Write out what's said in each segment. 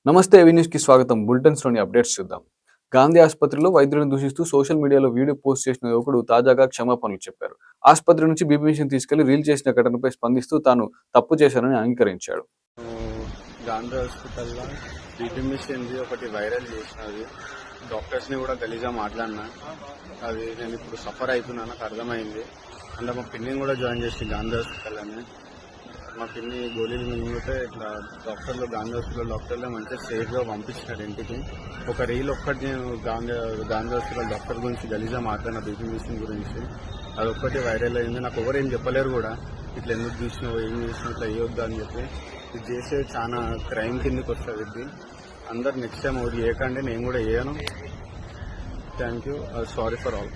నమస్తే ఏవీ న్యూస్కి స్వాగతం. బులెటిన్స్లోని అప్డేట్స్ చూద్దాం. గాంధీ ఆసుపత్రిలో వైద్యులను దూషిస్తూ సోషల్ మీడియాలో వీడియో పోస్ట్ చేసిన యువకుడు తాజాగా క్షమాపణలు చెప్పారు. ఆసుపత్రి నుంచి బీపీ మిషన్ తీసుకెళ్లి రీల్ చేసిన ఘటనపై స్పందిస్తూ తాను తప్పు చేశానని అంగీకరించాడు. గాంధీ హాస్పిటల్లో బీపీ మిషన్ ఒకటి వైరల్ చేసినది, డాక్టర్స్ని కూడా గలీజా మాట్లాడినా. అది నేను ఇప్పుడు సఫర్ అవుతున్నా, నాకు అర్థమైంది. అంటే మా పిన్నిని కూడా జాయిన్ చేసి గాంధీ హాస్పిటల్ అని. మా పిన్ని గోళీలు మింగితే ఇట్లా గాంధీ హాస్పిటల్ డాక్టర్లే మంచిగా సేఫ్గా పంపించినారు ఇంటికి. ఒక రీల్ ఒక్కటి నేను గాంధీ హాస్పిటల్ డాక్టర్ గురించి గలీజా మాట్లాడిన, బీపీ మిషన్ గురించి. అది ఒక్కటి వైరల్ అయింది. నాకు ఎవరు ఏం చెప్పలేరు కూడా, ఇట్లా ఎందుకు చూసినావు, ఏం చేసినావు, ఇట్లా వేయొద్దు అని చెప్పి. ఇది చేసే చాలా క్రైమ్ కిందకి వస్తుంది. ఇది అందరు నెక్స్ట్ టైం ఒకటి చేయకండి, నేను కూడా చేయను. Thank you, sorry for all.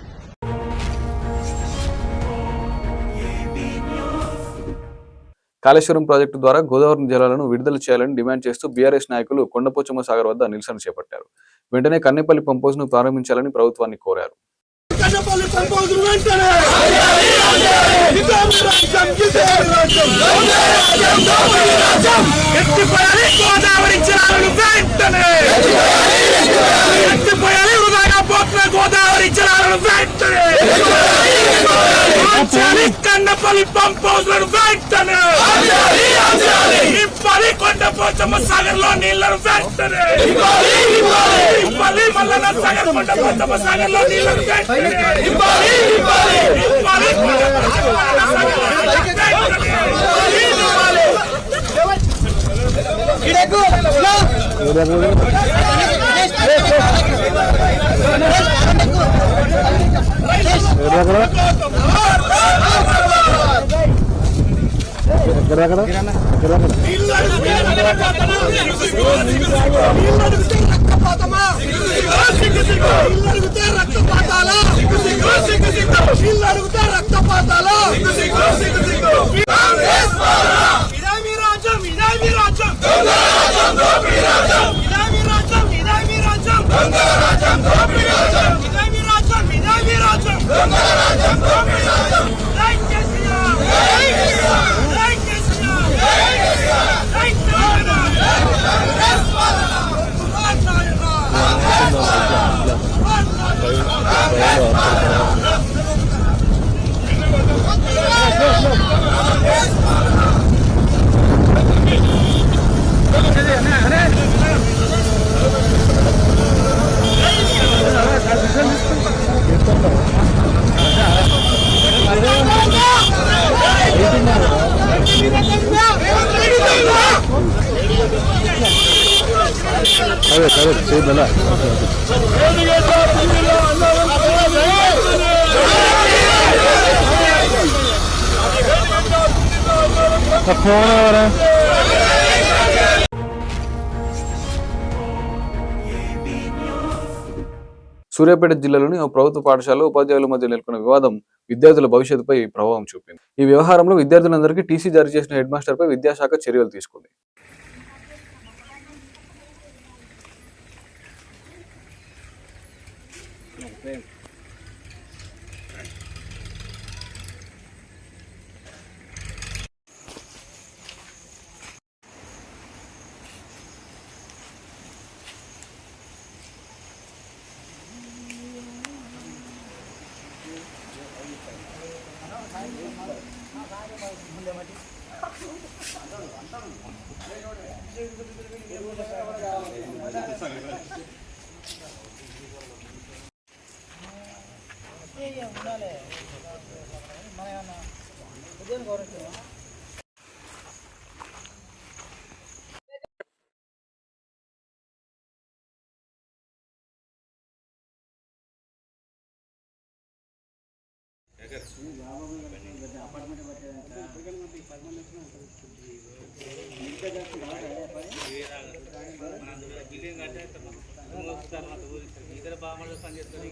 Kaleshwaram project ద్వారా గోదావరి జలాలను విడుదల చేయాలని డిమాండ్ చేస్తూ బీఆర్ఎస్ నాయకులు కొండపోచమ్మ సాగర్ వద్ద నిరసన చేపట్టారు. వెంటనే కన్నెపల్లి పంప్ ను ప్రారంభించాలని ప్రభుత్వాన్ని కోరారు. కన్నపల్లి పంప్ హౌస్లను వెంటనే ఇవ్వాలి, కొండపోచమ్మ సాగర్ లో నీళ్లను వెంటనే ఇవ్వాలి, మల్లన్న సాగర్ కొండపోచమ్మ సాగర్ లో నీళ్లను వెంటనే ఇవ్వాలి, సూర్యాపేట జిల్లాలోని ఓ ప్రభుత్వ పాఠశాలలో ఉపాధ్యాయుల మధ్య నెలకొన్న వివాదం విద్యార్థుల భవిష్యత్తుపై ప్రభావం చూపింది. ఈ వ్యవహారంలో విద్యార్థులందరికీ టీసీ జారీ చేసిన హెడ్ మాస్టర్పై విద్యాశాఖ చర్యలు తీసుకుంది. ఇద్దరు బాగా పనిచేస్తారు.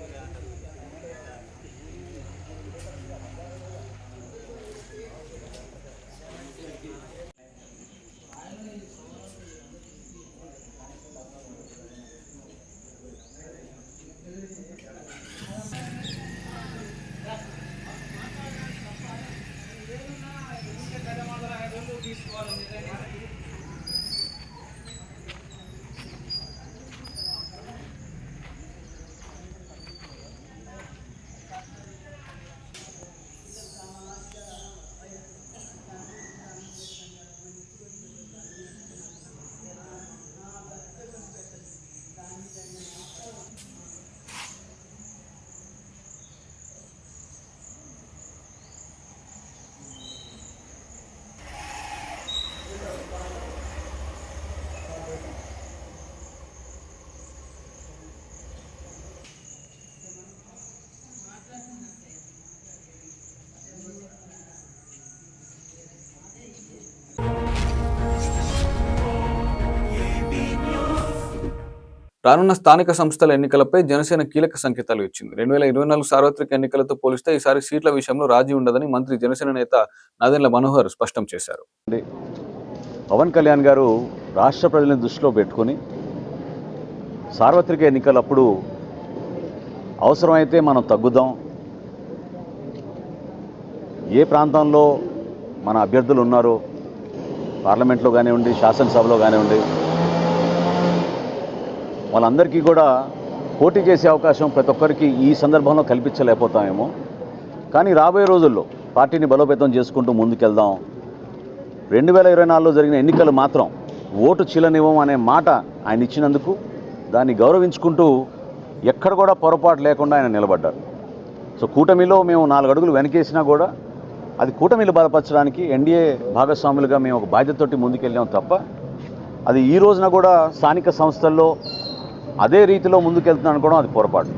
రానున్న స్థానిక సంస్థల ఎన్నికలపై జనసేన కీలక సంకేతాలు ఇచ్చింది. 2024 సార్వత్రిక ఎన్నికలతో పోలిస్తే ఈసారి సీట్ల విషయంలో రాజీ ఉండదని మంత్రి జనసేన నేత నాదెండ్ల మనోహర్ స్పష్టం చేశారు. పవన్ కళ్యాణ్ గారు రాష్ట్ర ప్రజలను దృష్టిలో పెట్టుకొని సార్వత్రిక ఎన్నికలప్పుడు అవసరమైతే మనం తగ్గుదాం, ఏ ప్రాంతంలో మన అభ్యర్థులు ఉన్నారో పార్లమెంట్లో కానివ్వండి, శాసనసభలో కానివ్వండి, వాళ్ళందరికీ కూడా పోటీ చేసే అవకాశం ప్రతి ఒక్కరికి ఈ సందర్భంలో కల్పించలేకపోతామేమో. కానీ రాబోయే రోజుల్లో పార్టీని బలోపేతం చేసుకుంటూ ముందుకెళ్దాం. 2024లో జరిగిన ఎన్నికలు మాత్రం ఓటు చీలనివ్వం అనే మాట ఆయన ఇచ్చినందుకు దాన్ని గౌరవించుకుంటూ ఎక్కడ కూడా పొరపాటు లేకుండా ఆయన నిలబడ్డారు. సో కూటమిలో మేము 4 అడుగులు వెనకేసినా కూడా అది కూటమిలు బలపరచడానికి ఎన్డీఏ భాగస్వాములుగా మేము ఒక బాధ్యతతోటి ముందుకెళ్ళాం తప్ప అది ఈ రోజున కూడా స్థానిక సంస్థల్లో అదే రీతిలో ముందుకెళ్తున్నాను అనుకోవడం అది పొరపాటు.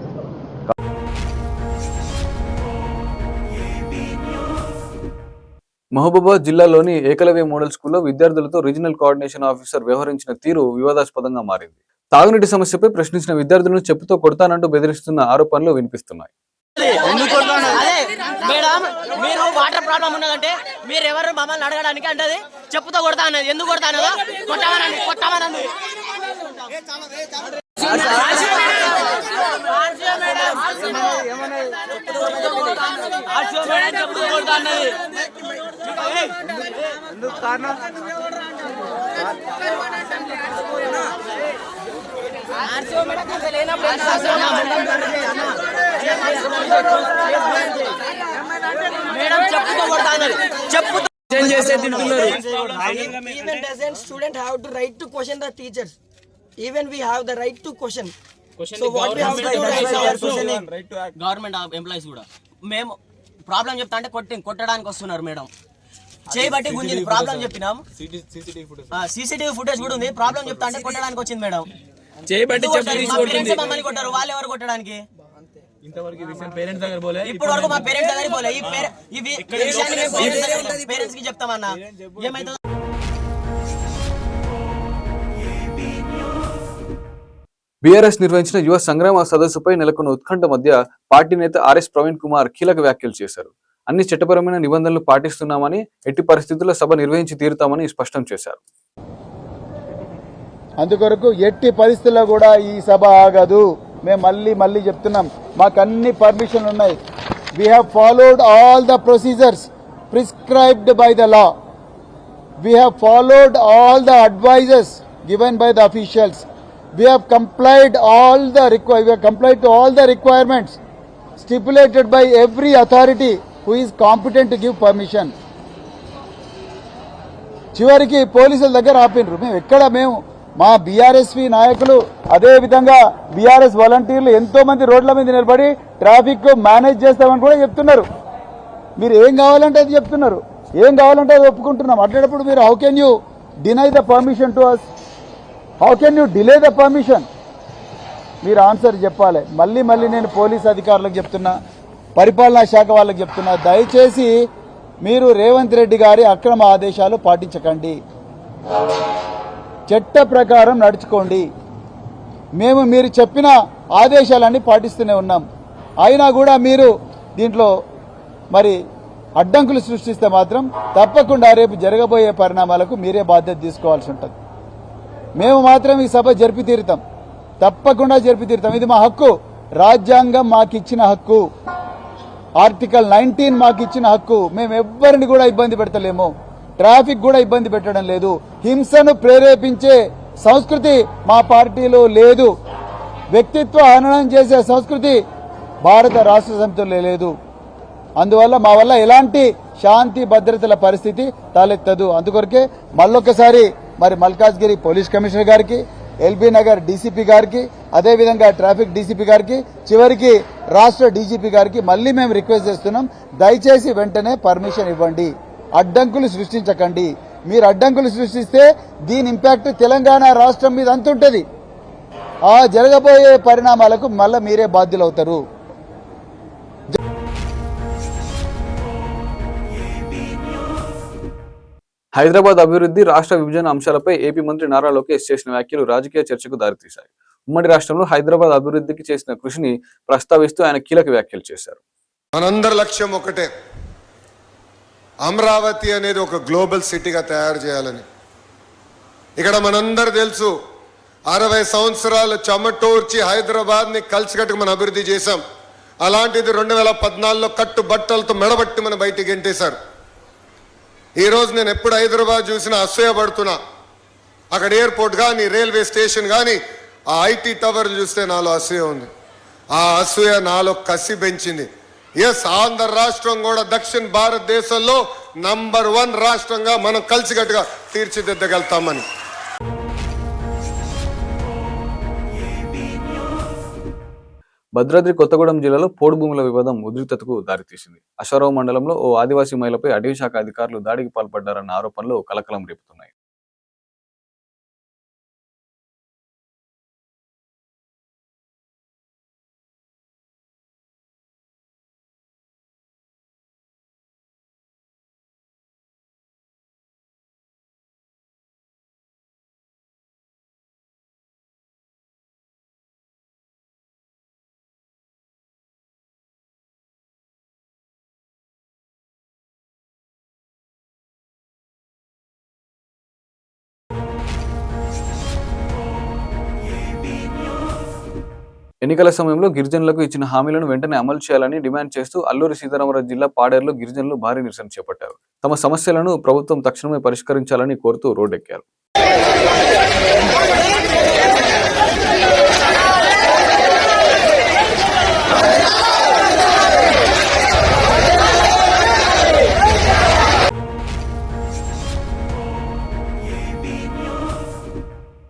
మహబూబాబాద్ జిల్లాలోని ఏకలవ్య మోడల్ స్కూల్లో విద్యార్థులతో రీజనల్ కోఆర్డినేషన్ ఆఫీసర్ వ్యవహరించిన తీరు వివాదాస్పదంగా మారింది. తాగునీటి సమస్యపై ప్రశ్నించిన విద్యార్థులను చెప్పుతో కొడతానంటూ బెదిరిస్తున్న ఆరోపణలు వినిపిస్తున్నాయి. మేడం, మీరు వాటర్ ప్రాబ్లం ఉన్నదంటే మీరు ఎవరు మమ్మల్ని అడగడానికి అంటే చెప్పుతో కొడతా అన్నది. ఎందుకు కొడతా అన్నదో కొట్టామనండి. ఎందుకు కారణం మేడం చెప్పుతో కొడతా అన్నది. చెప్పుతో even doesn't student have the right to question the teachers. Even we have the right to question. So what we have to do government employees కూడా మేము ప్రాబ్లం చెప్తా అంటే కొట్టడానికి వస్తున్నారు మేడం. చేయబట్టి గుంజింది. ప్రాబ్లం చెప్పినాం, సీసీటీవీ ఫుటేజ్ కూడా ఉంది. ప్రాబ్లం చెప్తా అంటే కొట్టడానికి వచ్చింది మేడం. మమ్మల్ని కొట్టారు. వాళ్ళు ఎవరు కొట్టడానికి? ఇప్పుడు వరకు మా పేరెంట్స్ దగ్గర పోలే. పేరెంట్స్ కి చెప్తామన్నా ఏమైతే. బీఆర్ఎస్ నిర్వహించిన యువ సంగ్రామ సదస్సుపై నెలకొన్న ఉత్కంఠ మధ్య పార్టీ నేత ఆర్ఎస్ ప్రవీణ్ కుమార్ కీలక వ్యాఖ్యలు చేశారు. అన్ని చట్టపరమైన నిబంధనలు పాటిస్తున్నామని, ఎట్టి పరిస్థితుల్లో సభ నిర్వహించి తీరుతామని స్పష్టం చేశారు. అందుకొరకు ఎట్టి పరిస్థితుల్లో కూడా ఈ సభ ఆగదు. మేము మళ్ళీ చెప్తున్నాం, మాకు అన్ని పర్మిషన్లు ఉన్నాయి. We have followed all the procedures prescribed by the law. We have followed all the advices given by the officials. We have complied to all the requirements stipulated by every authority who is competent to give permission. చివరికి పోలీసుల దగ్గర ఆపినరు. మేము మా BRSV నాయకులు, అదే విధంగా BRS వాలంటీర్లు ఎంతో మంది రోడ్ల మీద నిలబడి ట్రాఫిక్ మేనేజ్ చేస్తామని కూడా చెప్తున్నారు. మీరు ఏం కావాలంటే అది చెప్తున్నారు, ఏం కావాలంటే అది ఒప్పుకుంటున్నాం. అట్లాంటప్పుడు మీరు how can you deny the permission to us? How can you delay the permission? మీరు ఆన్సర్ చెప్పాలి. మళ్ళీ నేను పోలీస్ అధికారులకు చెప్తున్నా, పరిపాలనా శాఖ వాళ్ళకి చెప్తున్నా, దయచేసి మీరు రేవంత్ రెడ్డి గారి అక్రమ ఆదేశాలు పాటించకండి, చట్ట ప్రకారం నడుచుకోండి. మీరు చెప్పిన ఆదేశాలన్నీ పాటిస్తూనే ఉన్నాం. అయినా కూడా మీరు దీంట్లో మరి అడ్డంకులు సృష్టిస్తే మాత్రం తప్పకుండా రేపు జరగబోయే పరిణామాలకు మీరే బాధ్యత తీసుకోవాల్సి ఉంటుంది. మేము మాత్రం ఈ సభ జరిపి తీరుతాం, తప్పకుండా జరిపి తీరుతాం. ఇది మా హక్కు, రాజ్యాంగం మాకిచ్చిన హక్కు, ఆర్టికల్ 19 మాకిచ్చిన హక్కు. మేము ఎవ్వరిని కూడా ఇబ్బంది పెడతలేము, ట్రాఫిక్ కూడా ఇబ్బంది పెట్టడం లేదు. హింసను ప్రేరేపించే సంస్కృతి మా పార్టీలో లేదు. వ్యక్తిత్వ హననం చేసే సంస్కృతి భారత రాష్ట్ర సమితిలో లేదు. అందువల్ల మా వల్ల ఎలాంటి శాంతి భద్రతల పరిస్థితి తలెత్తదు. అందుకొరకే మళ్ళొకసారి మరి మల్కాజ్గిరి పోలీస్ కమిషనర్ గారికి, ఎల్బీ నగర్ డీసీపీ గారికి, అదేవిధంగా ట్రాఫిక్ డీసీపీ గారికి, చివరికి రాష్ట్ర డీజీపీ గారికి మళ్ళీ మేము రిక్వెస్ట్ చేస్తున్నాం, దయచేసి వెంటనే పర్మిషన్ ఇవ్వండి, అడ్డంకులు సృష్టించకండి. మీరు అడ్డంకులు సృష్టిస్తే దీని ఇంపాక్ట్ తెలంగాణ రాష్ట్రం మీద అంతుంటది. ఆ జరగబోయే పరిణామాలకు మళ్ళీ మీరే బాధ్యులవుతారు. హైదరాబాద్ అభివృద్ధి, రాష్ట్ర విభజన అంశాలపై ఏపీ మంత్రి నారా లోకేష్ చేసిన వ్యాఖ్యలు రాజకీయ చర్చకు దారితీశాయి. ఉమ్మడి రాష్ట్రంలో హైదరాబాద్ అభివృద్ధికి చేసిన కృషిని ప్రస్తావిస్తూ ఆయన కీలక వ్యాఖ్యలు చేశారు. మనందరి లక్ష్యం ఒకటే, అమరావతి అనేది ఒక గ్లోబల్ సిటీగా తయారు చేయాలని. ఇక్కడ మనందరూ తెలుసు, 60 సంవత్సరాలు చెమటోర్చి హైదరాబాద్ని కలిసికట్టుకు మనం అభివృద్ధి చేశాం. అలాంటిది 2014లో కట్టుబట్టలతో మెడబట్టి మనం బయటికి గెంటేశారు. ఈరోజు నేను ఎప్పుడు హైదరాబాద్ చూసినా అసూయపడుతున్నా. అక్కడ ఎయిర్పోర్ట్ కానీ, రైల్వే స్టేషన్ కానీ, ఆ ఐటీ టవర్ చూస్తే నాలో అసూయ ఉంది. ఆ అసూయ నాలో కసి పెంచింది. ఎస్, ఆంధ్ర రాష్ట్రం కూడా దక్షిణ భారతదేశంలో నంబర్ 1 రాష్ట్రంగా మనం కలిసికట్టుగా తీర్చిదిద్దగలుగుతామని. భద్రాద్రి కొత్తగూడెం జిల్లాలో పోడు భూముల వివాదం ఉద్రిక్తతకు దారితీసింది. అశ్వారావు మండలంలో ఓ ఆదివాసీ మహిళపై అటవీ శాఖ అధికారులు దాడికి పాల్పడ్డారన్న ఆరోపణలు కలకలం రేపుతున్నాయి. ఎన్నికల సమయంలో గిరిజనులకు ఇచ్చిన హామీలను వెంటనే అమలు చేయాలని డిమాండ్ చేస్తూ అల్లూరి సీతారామరాజు జిల్లా పాడేరులో గిరిజనులు భారీ నిరసన చేపట్టారు. తమ సమస్యలను ప్రభుత్వం తక్షణమే పరిష్కరించాలని కోరుతూ రోడ్డెక్కారు.